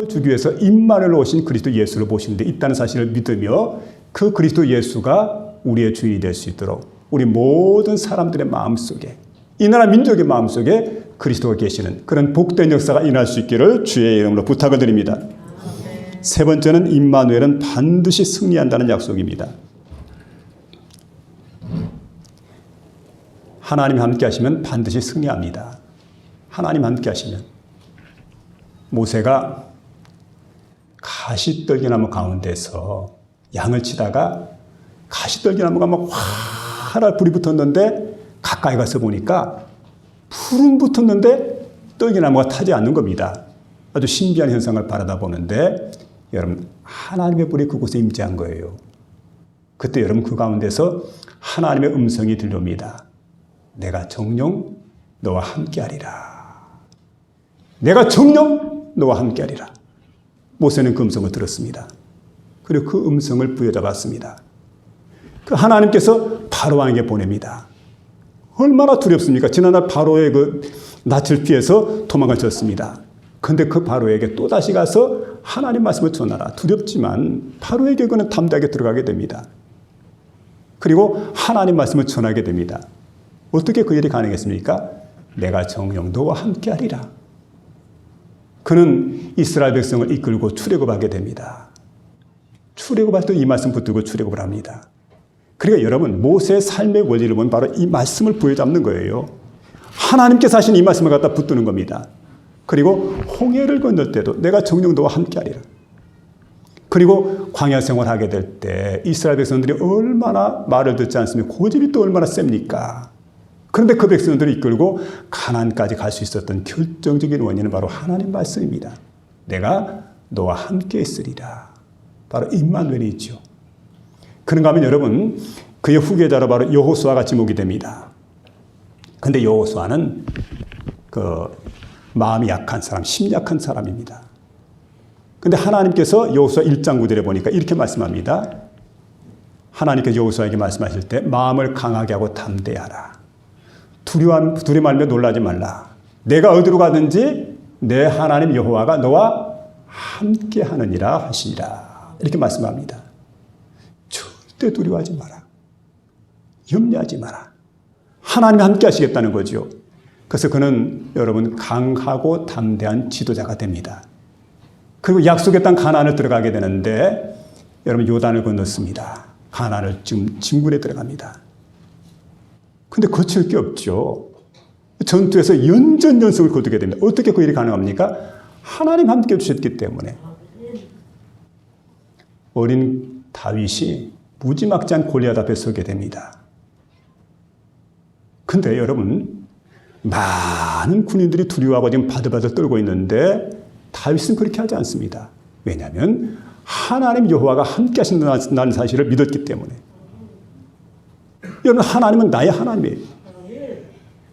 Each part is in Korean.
주기 위해서 임마누엘 오신 그리스도 예수를 보시는 데 있다는 사실을 믿으며 그 그리스도 예수가 우리의 주인이 될 수 있도록 우리 모든 사람들의 마음속에, 이 나라 민족의 마음속에 그리스도가 계시는 그런 복된 역사가 일어날 수 있기를 주의 이름으로 부탁을 드립니다. 세 번째는 임마누엘은 반드시 승리한다는 약속입니다. 하나님 함께 하시면 반드시 승리합니다. 하나님 함께 하시면. 모세가 가시떨기나무 가운데서 양을 치다가 가시떨기나무가 막 활활 불이 붙었는데 가까이 가서 보니까 불은 붙었는데 떨기나무가 타지 않는 겁니다. 아주 신비한 현상을 바라다 보는데 여러분, 하나님의 불이 그곳에 임재한 거예요. 그때 여러분 그 가운데서 하나님의 음성이 들려옵니다. 내가 정녕 너와 함께하리라. 내가 정녕 너와 함께하리라. 모세는 그 음성을 들었습니다. 그리고 그 음성을 부여잡았습니다. 그 하나님께서 바로왕에게 보냅니다. 얼마나 두렵습니까? 지난날 바로의 그 낯을 피해서 도망을 쳤습니다. 그런데 그 바로에게 또다시 가서 하나님 말씀을 전하라. 두렵지만 바로에게 그는 담대하게 들어가게 됩니다. 그리고 하나님 말씀을 전하게 됩니다. 어떻게 그 일이 가능했습니까? 내가 정녕 너와 함께하리라. 그는 이스라엘 백성을 이끌고 출애굽하게 됩니다. 출애굽할 때 이 말씀 붙들고 출애굽을 합니다. 그러니까 여러분, 모세의 삶의 원리를 보면 바로 이 말씀을 부여잡는 거예요. 하나님께서 하신 이 말씀을 갖다 붙드는 겁니다. 그리고 홍해를 건널 때도 내가 정녕 너와 함께하리라. 그리고 광야 생활하게 될 때 이스라엘 백성들이 얼마나 말을 듣지 않으면 고집이 또 얼마나 셉니까? 그런데 그 백성들을 이끌고 가나안까지 갈 수 있었던 결정적인 원인은 바로 하나님 말씀입니다. 내가 너와 함께 있으리라. 바로 임마누엘이 있죠. 그런가 하면 여러분, 그의 후계자로 바로 여호수아가 지목이 됩니다. 그런데 여호수아는 마음이 약한 사람, 심약한 사람입니다. 그런데 하나님께서 여호수아 1장 9절에 보니까 이렇게 말씀합니다. 하나님께서 여호수아에게 말씀하실 때 마음을 강하게 하고 담대하라. 두려워하며 놀라지 말라. 내가 어디로 가든지 내 하나님 여호와가 너와 함께 하느니라 하시니라. 이렇게 말씀합니다. 절대 두려워하지 마라. 염려하지 마라. 하나님이 함께 하시겠다는 거죠. 그래서 그는 여러분 강하고 담대한 지도자가 됩니다. 그리고 약속의 땅 가나안을 들어가게 되는데 여러분 요단을 건넜습니다. 가나안을 지금 진군에 들어갑니다. 근데 거칠 게 없죠. 전투에서 연전연승을 거두게 됩니다. 어떻게 그 일이 가능합니까? 하나님 함께 해주셨기 때문에. 어린 다윗이 무지막지한 골리앗 앞에 서게 됩니다. 근데 여러분, 많은 군인들이 두려워하고 지금 바들바들 떨고 있는데 다윗은 그렇게 하지 않습니다. 왜냐하면 하나님 여호와가 함께 하신다는 사실을 믿었기 때문에. 여러분, 하나님은 나의 하나님이에요.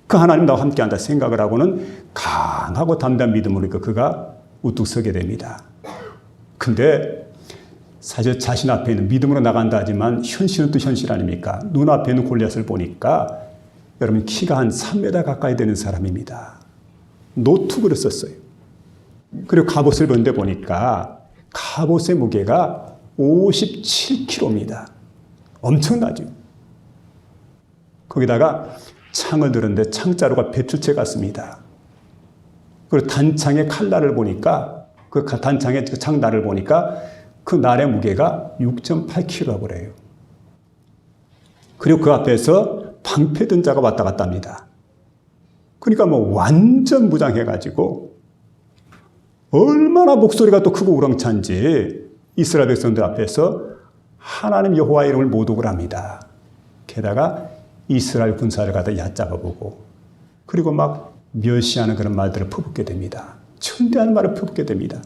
그 하나님 나와 함께한다 생각을 하고는 강하고 담대한 믿음으로 그가 우뚝 서게 됩니다. 근데 사실 자신 앞에 있는 믿음으로 나간다 하지만 현실은 또 현실 아닙니까? 눈앞에 있는 골리앗을 보니까 여러분 키가 한 3m 가까이 되는 사람입니다. 노투그를 썼어요. 그리고 갑옷을 본데 보니까 갑옷의 무게가 57kg입니다. 엄청나죠. 거기다가 창을 들었는데 창자루가 배추채 같습니다. 그리고 단창의 칼날을 보니까 그 단창의 창날을 보니까 그 날의 무게가 6.8kg라고 그래요. 그리고 그 앞에서 방패 든 자가 왔다 갔다 합니다. 그러니까 뭐 완전 무장해가지고 얼마나 목소리가 또 크고 우렁찬지 이스라엘 백성들 앞에서 하나님 여호와의 이름을 모독을 합니다. 게다가 이스라엘 군사를 갖다 얕잡아보고 그리고 막 멸시하는 그런 말들을 퍼붓게 됩니다. 천대한 말을 퍼붓게 됩니다.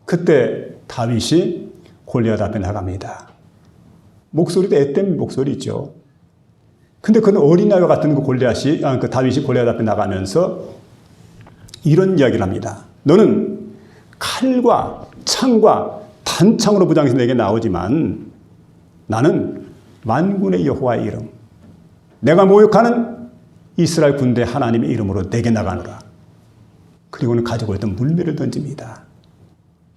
그때 다윗이 골리앗 앞에 나갑니다. 목소리도 앳된 목소리죠. 근데 그는 어린아이와 같은 그 다윗이 골리앗 앞에 나가면서 이런 이야기를 합니다. 너는 칼과 창과 단창으로 무장해서 내게 나오지만 나는 만군의 여호와의 이름, 내가 모욕하는 이스라엘 군대 하나님의 이름으로 내게 나가노라. 그리고는 가지고 있던 물매를 던집니다.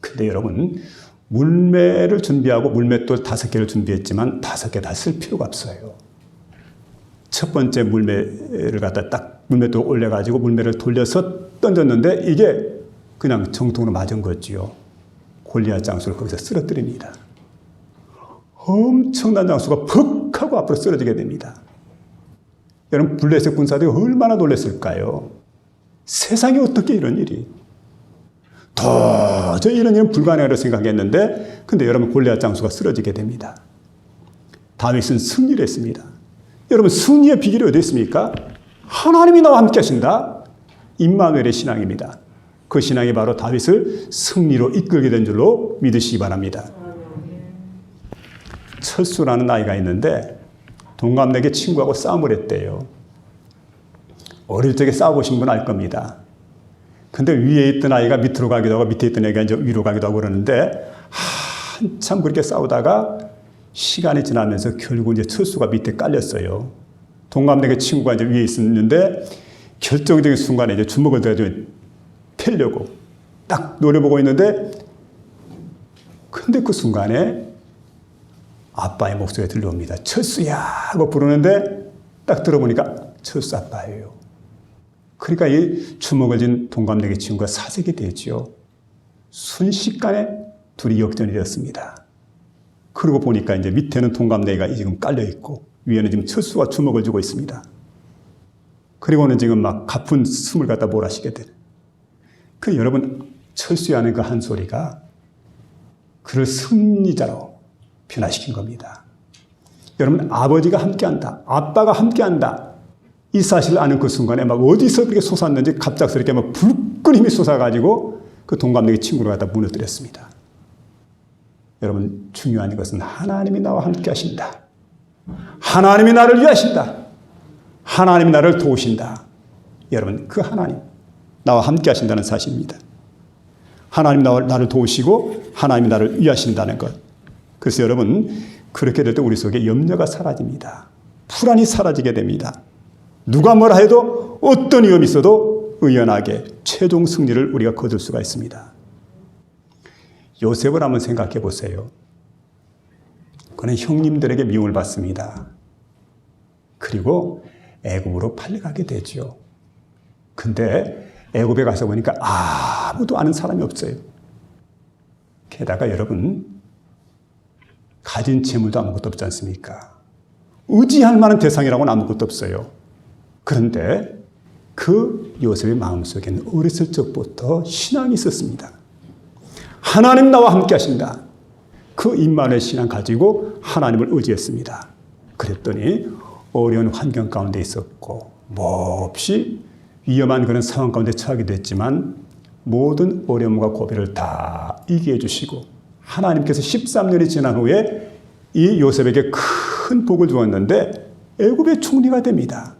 근데 여러분, 물매를 준비하고 물맷돌 5개를 준비했지만 5개 다 쓸 필요가 없어요. 첫 번째 물매를 갖다 딱 물맷돌 올려가지고 물매를 돌려서 던졌는데 이게 그냥 정통으로 맞은 거지요. 골리앗 장수를 거기서 쓰러뜨립니다. 엄청난 장수가 퍽 하고 앞으로 쓰러지게 됩니다. 여러분, 블레셋 군사들이 얼마나 놀랐을까요? 세상에 어떻게 이런 일이? 도저히 이런 일은 불가능하다고 생각했는데, 근데 여러분, 골리앗 장수가 쓰러지게 됩니다. 다윗은 승리를 했습니다. 여러분, 승리의 비결이 어디 있습니까? 하나님이 나와 함께 하신다. 임마누엘의 신앙입니다. 그 신앙이 바로 다윗을 승리로 이끌게 된 줄로 믿으시기 바랍니다. 철수라는 아이가 있는데 동갑내기 친구하고 싸움을 했대요. 어릴 적에 싸워보신 분 알 겁니다. 근데 위에 있던 아이가 밑으로 가기도 하고 밑에 있던 아이가 이제 위로 가기도 하고 그러는데 한참 그렇게 싸우다가 시간이 지나면서 결국 이제 철수가 밑에 깔렸어요. 동갑내기 친구가 이제 위에 있었는데 결정적인 순간에 이제 주먹을 들어가지고 패려고 딱 노려보고 있는데 근데 그 순간에 아빠의 목소리가 들려옵니다. 철수야 하고 부르는데 딱 들어보니까 철수 아빠예요. 그러니까 이 주먹을 쥔 동갑내기 친구가 사색이 되죠. 순식간에 둘이 역전이 되었습니다. 그러고 보니까 이제 밑에는 동갑내기가 지금 깔려있고 위에는 지금 철수가 주먹을 쥐고 있습니다. 그리고는 지금 막 가쁜 숨을 갖다 몰아쉬게 되는. 그 여러분, 철수야 하는 그 한 소리가 그를 승리자로 변화시킨 겁니다. 여러분, 아버지가 함께한다. 아빠가 함께한다. 이 사실을 아는 그 순간에 막 어디서 그렇게 솟았는지 갑작스럽게 막 불끈 힘이 솟아가지고 그 동갑내기 친구를 갖다 무너뜨렸습니다. 여러분, 중요한 것은 하나님이 나와 함께 하신다. 하나님이 나를 위하신다. 하나님이 나를 도우신다. 여러분, 그 하나님, 나와 함께 하신다는 사실입니다. 하나님이 나를 도우시고 하나님이 나를 위하신다는 것. 그래서 여러분, 그렇게 될 때 우리 속에 염려가 사라집니다. 불안이 사라지게 됩니다. 누가 뭐라 해도 어떤 위험이 있어도 의연하게 최종 승리를 우리가 거둘 수가 있습니다. 요셉을 한번 생각해 보세요. 그는 형님들에게 미움을 받습니다. 그리고 애굽으로 팔려가게 되죠. 근데 애굽에 가서 보니까 아무도 아는 사람이 없어요. 게다가 여러분, 가진 재물도 아무것도 없지 않습니까? 의지할 만한 대상이라고는 아무것도 없어요. 그런데 그 요셉의 마음속에는 어렸을 적부터 신앙이 있었습니다. 하나님 나와 함께 하신다. 그 임마누엘 신앙 가지고 하나님을 의지했습니다. 그랬더니 어려운 환경 가운데 있었고 몹시 위험한 그런 상황 가운데 처하게 됐지만 모든 어려움과 고비를 다 이기해 주시고 하나님께서 13년이 지난 후에 이 요셉에게 큰 복을 주었는데 애굽의 총리가 됩니다.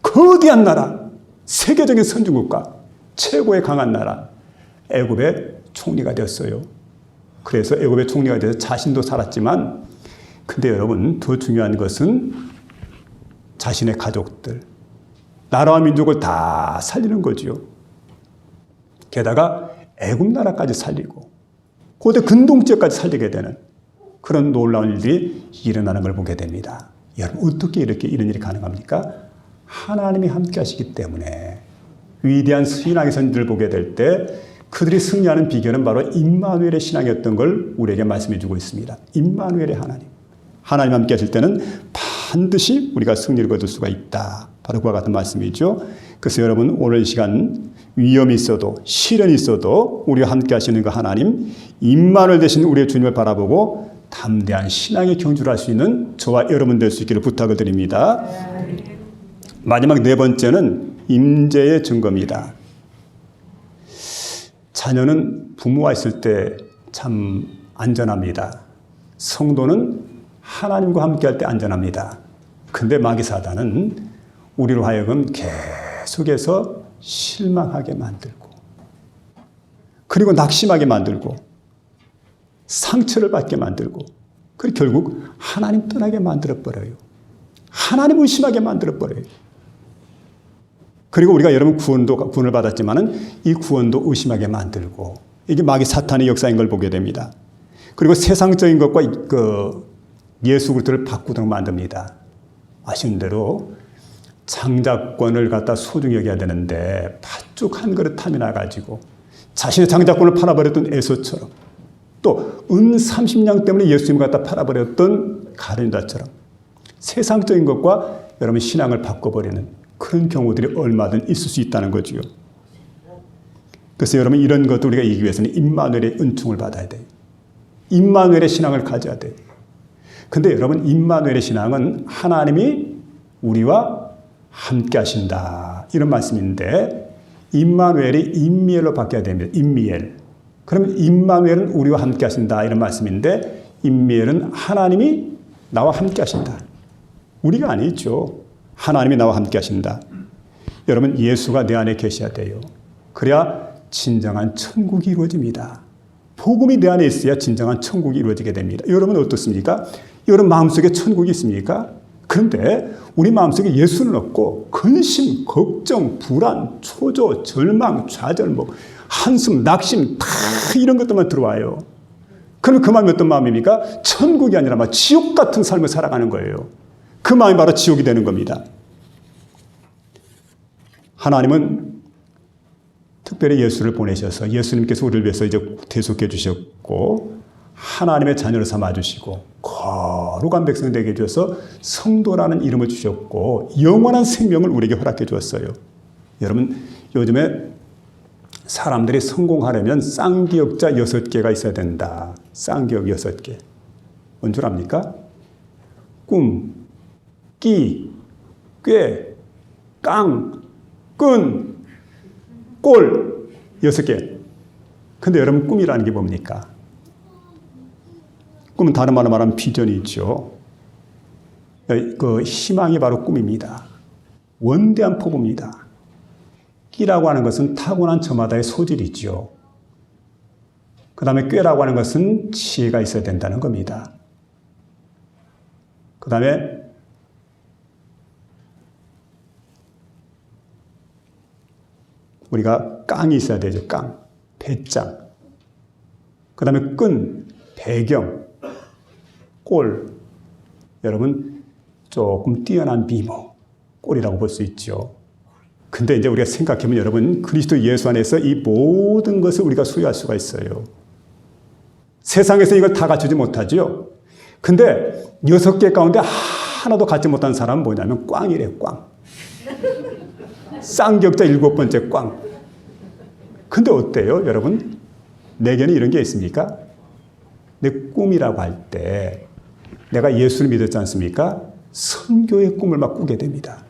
거대한 나라, 세계적인 선진국가, 최고의 강한 나라 애굽의 총리가 되었어요. 그래서 애굽의 총리가 돼서 자신도 살았지만 근데 여러분, 더 중요한 것은 자신의 가족들, 나라와 민족을 다 살리는 거지요. 게다가 애굽 나라까지 살리고 고대 근동 지역까지 살리게 되는 그런 놀라운 일들이 일어나는 걸 보게 됩니다. 여러분, 어떻게 이렇게 이런 일이 가능합니까? 하나님이 함께 하시기 때문에 위대한 신앙의 선지를 보게 될 때 그들이 승리하는 비결은 바로 임마누엘의 신앙이었던 걸 우리에게 말씀해 주고 있습니다. 임마누엘의 하나님. 하나님 함께 하실 때는 반드시 우리가 승리를 거둘 수가 있다. 바로 그와 같은 말씀이죠. 그래서 여러분, 오늘 이 시간 위험이 있어도 시련이 있어도 우리와 함께 하시는 그 하나님, 임마누엘 되신 우리의 주님을 바라보고 담대한 신앙의 경주를 할 수 있는 저와 여러분 될 수 있기를 부탁을 드립니다. 마지막 네 번째는 임재의 증거입니다. 자녀는 부모와 있을 때 참 안전합니다. 성도는 하나님과 함께 할 때 안전합니다. 근데 마귀 사단은 우리로 하여금 계속해서 실망하게 만들고 그리고 낙심하게 만들고 상처를 받게 만들고 그리고 결국 하나님 떠나게 만들어버려요. 하나님 의심하게 만들어버려요. 그리고 우리가 여러분 구원을 받았지만은 이 구원도 의심하게 만들고 이게 마귀 사탄의 역사인 걸 보게 됩니다. 그리고 세상적인 것과 예수 그리스도를 바꾸도록 만듭니다. 아시는 대로 장자권을 갖다 소중히 여겨야 되는데 팥죽 한 그릇 탐이나 가지고 자신의 장자권을 팔아버렸던 에서처럼, 또 은 30냥 때문에 예수님을 갖다 팔아버렸던 가룟유다처럼 세상적인 것과 여러분 신앙을 바꿔버리는 그런 경우들이 얼마든 있을 수 있다는 거지요. 그래서 여러분 이런 것도 우리가 이기기 위해서는 임마누엘의 은총을 받아야 돼요. 임마누엘의 신앙을 가져야 돼요. 근데 여러분 임마누엘의 신앙은 하나님이 우리와 함께 하신다 이런 말씀인데, 임마누엘이 임미엘로 바뀌어야 됩니다. 임미엘. 그러면 임마누엘은 우리와 함께 하신다 이런 말씀인데, 임미엘은 하나님이 나와 함께 하신다. 우리가 아니죠. 하나님이 나와 함께 하신다. 여러분 예수가 내 안에 계셔야 돼요. 그래야 진정한 천국이 이루어집니다. 복음이 내 안에 있어야 진정한 천국이 이루어지게 됩니다. 여러분 어떻습니까? 여러분 마음속에 천국이 있습니까? 그런데 우리 마음속에 예수는 없고 근심, 걱정, 불안, 초조, 절망, 좌절, 한숨, 낙심 다 이런 것들만 들어와요. 그럼 그 마음이 어떤 마음입니까? 천국이 아니라 막 지옥 같은 삶을 살아가는 거예요. 그 마음이 바로 지옥이 되는 겁니다. 하나님은 특별히 예수를 보내셔서 예수님께서 우리를 위해서 이제 대속해 주셨고 하나님의 자녀를 삼아주시고 거룩한 백성 되게 해주셔서 성도라는 이름을 주셨고 영원한 생명을 우리에게 허락해 주었어요. 여러분 요즘에 사람들이 성공하려면 쌍기역자 6개가 있어야 된다. 쌍기역 6개. 뭔 줄 압니까? 꿈, 끼, 꾀, 깡, 끈, 꼴 6개. 근데 여러분 꿈이라는 게 뭡니까? 꿈은 다른 말로 말하면 비전이 있죠. 그 희망이 바로 꿈입니다. 원대한 포부입니다. 끼라고 하는 것은 타고난 저마다의 소질이죠. 그 다음에 꾀라고 하는 것은 지혜가 있어야 된다는 겁니다. 그 다음에 우리가 깡이 있어야 되죠. 깡, 배짱. 그 다음에 끈, 배경, 꼴. 여러분 조금 뛰어난 미모, 꼴이라고 볼 수 있죠. 근데 이제 우리가 생각해보면 여러분 그리스도 예수 안에서 이 모든 것을 우리가 소유할 수가 있어요. 세상에서 이걸 다 갖추지 못하죠. 근데 6개 가운데 하나도 갖지 못한 사람은 뭐냐면 꽝이래, 꽝. 쌍기역자 7번째 꽝. 근데 어때요, 여러분? 내게는 이런 게 있습니까? 내 꿈이라고 할 때 내가 예수를 믿었지 않습니까? 선교의 꿈을 막 꾸게 됩니다.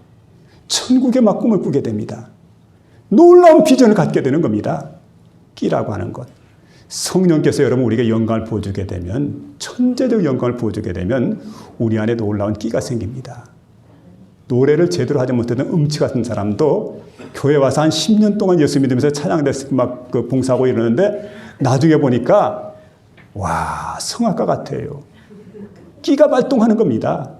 천국의 막 꿈을 꾸게 됩니다. 놀라운 비전을 갖게 되는 겁니다. 끼라고 하는 것. 성령께서 여러분 우리에게 영광을 부어주게 되면, 천재적 영광을 부어주게 되면 우리 안에 놀라운 끼가 생깁니다. 노래를 제대로 하지 못했던 음치 같은 사람도 교회 와서 한 10년 동안 예수 믿으면서 찬양대에서 막 봉사하고 이러는데 나중에 보니까 와, 성악가 같아요. 끼가 발동하는 겁니다.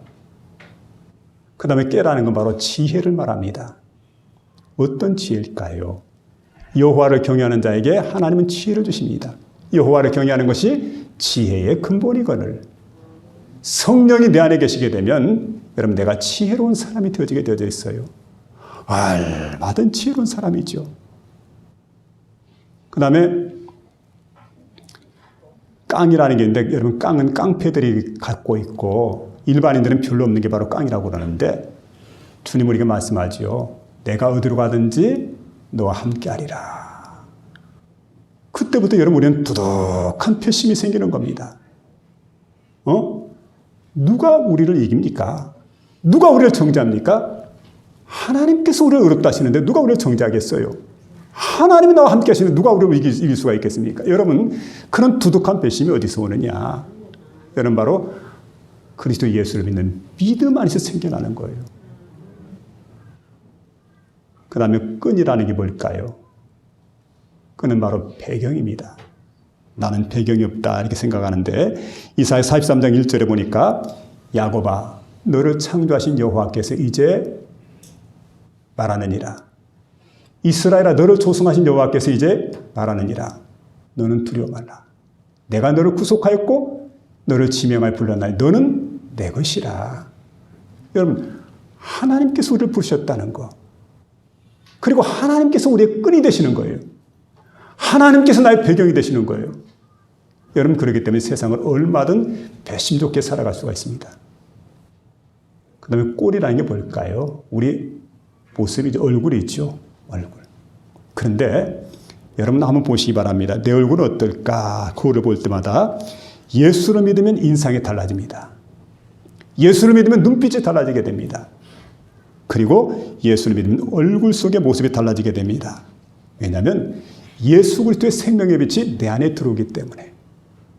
그 다음에 깨라는 건 바로 지혜를 말합니다. 어떤 지혜일까요? 여호와를 경외하는 자에게 하나님은 지혜를 주십니다. 여호와를 경외하는 것이 지혜의 근본이거늘. 성령이 내 안에 계시게 되면 여러분 내가 지혜로운 사람이 되어지게 되어져 있어요. 알마든 지혜로운 사람이죠. 그 다음에 깡이라는 게 있는데 여러분 깡은 깡패들이 갖고 있고 일반인들은 별로 없는 게 바로 깡이라고 그러는데 주님 우리에게 말씀하지요. 내가 어디로 가든지 너와 함께하리라. 그때부터 여러분 우리는 두둑한 표심이 생기는 겁니다. 누가 우리를 이깁니까? 누가 우리를 정죄합니까? 하나님께서 우리를 의롭다 하시는데 누가 우리를 정죄하겠어요? 하나님이 나와 함께 하시는데 누가 우리를 이길 수가 있겠습니까? 여러분 그런 두둑한 배심이 어디서 오느냐? 여러분 바로 그리스도 예수를 믿는 믿음 안에서 생겨나는 거예요. 그 다음에 끈이라는 게 뭘까요? 끈은 바로 배경입니다. 나는 배경이 없다 이렇게 생각하는데 이사야 43장 1절에 보니까 야곱아 너를 창조하신 여호와께서 이제 말하느니라. 이스라엘아 너를 조성하신 여호와께서 이제 말하느니라. 너는 두려워 말라. 내가 너를 구속하였고 너를 지명할 불렀나니 너는 내 것이라. 여러분, 하나님께서 우리를 부르셨다는 거. 그리고 하나님께서 우리의 끈이 되시는 거예요. 하나님께서 나의 배경이 되시는 거예요. 여러분, 그렇기 때문에 세상을 얼마든 배심좋게 살아갈 수가 있습니다. 그 다음에 꼴이라는 게 뭘까요? 우리 모습이 얼굴이 있죠. 얼굴. 그런데 여러분 한번 보시기 바랍니다. 내 얼굴은 어떨까? 거울을 볼 때마다 예수를 믿으면 인상이 달라집니다. 예수를 믿으면 눈빛이 달라지게 됩니다. 그리고 예수를 믿으면 얼굴 속의 모습이 달라지게 됩니다. 왜냐하면 예수 그리스도의 생명의 빛이 내 안에 들어오기 때문에.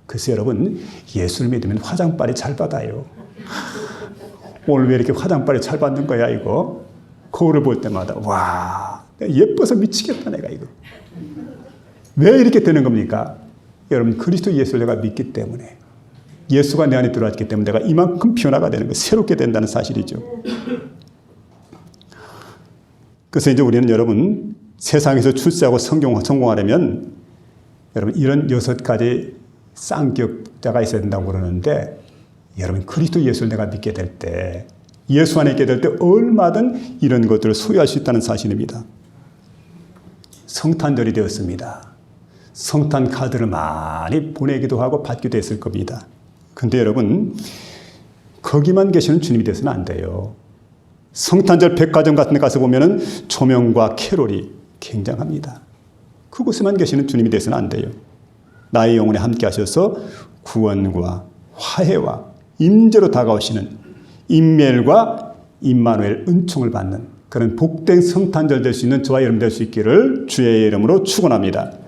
그래서 여러분, 예수를 믿으면 화장빨이 잘 받아요. 오늘 왜 이렇게 화장빨이 잘 받는 거야 이거? 거울을 볼 때마다 와, 예뻐서 미치겠다 내가 이거. 왜 이렇게 되는 겁니까? 여러분, 그리스도 예수를 내가 믿기 때문에, 예수가 내 안에 들어왔기 때문에 내가 이만큼 변화가 되는 거예요. 새롭게 된다는 사실이죠. 그래서 이제 우리는 여러분, 세상에서 출세하고 성공하려면 여러분 이런 6가지 쌍격자가 있어야 된다고 그러는데, 여러분 그리스도 예수를 내가 믿게 될 때, 예수 안에 있게 될 때 얼마든 이런 것들을 소유할 수 있다는 사실입니다. 성탄절이 되었습니다. 성탄 카드를 많이 보내기도 하고 받기도 했을 겁니다. 근데 여러분, 거기만 계시는 주님이 되어서는 안 돼요. 성탄절 백화점 같은 데 가서 보면은 조명과 캐롤이 굉장합니다. 그곳에만 계시는 주님이 되어서는 안 돼요. 나의 영혼에 함께 하셔서 구원과 화해와 임재로 다가오시는 임멜과 임마누엘 은총을 받는 그런 복된 성탄절 될 수 있는 저와 여러분 될 수 있기를 주의 이름으로 축원합니다.